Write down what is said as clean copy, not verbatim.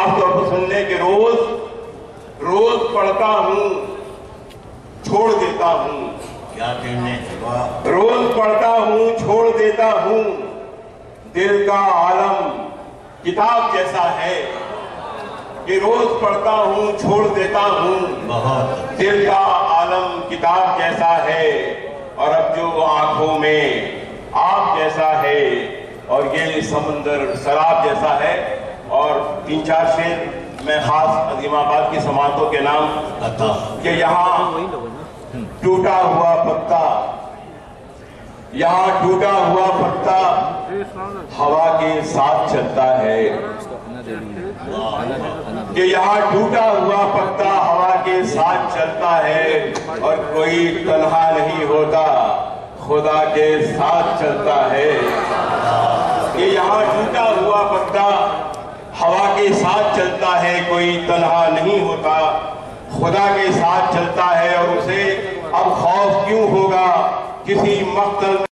آپ طور پر سننے کے روز پڑھتا ہوں چھوڑ دیتا ہوں. کیا کہنے روز پڑھتا ہوں چھوڑ دیتا ہوں. دل کا عالم کتاب جیسا ہے کہ روز پڑھتا ہوں چھوڑ دیتا ہوں. بہت دل کا عالم کتاب جیسا ہے اور اب جو آنکھوں میں آپ جیسا ہے اور یہ سمندر سراب جیسا ہے. اور 3-4 شعر میں خاص عظیم آباد کی سماعتوں کے نام عطا کہ یہاں ٹوٹا ہوا پتا، یہاں ٹوٹا ہوا پتا ہوا کے ساتھ چلتا ہے. کہ یہاں ٹوٹا ہوا پتا ہوا کے ساتھ چلتا ہے اور کوئی تنہا نہیں ہوتا خدا کے ساتھ چلتا ہے. کہ یہاں ٹوٹا ہوا پتا ہوا کے ساتھ چلتا ہے کوئی تنہا نہیں ہوتا خدا کے ساتھ چلتا ہے. اور اسے اب خوف کیوں ہوگا کسی مقتل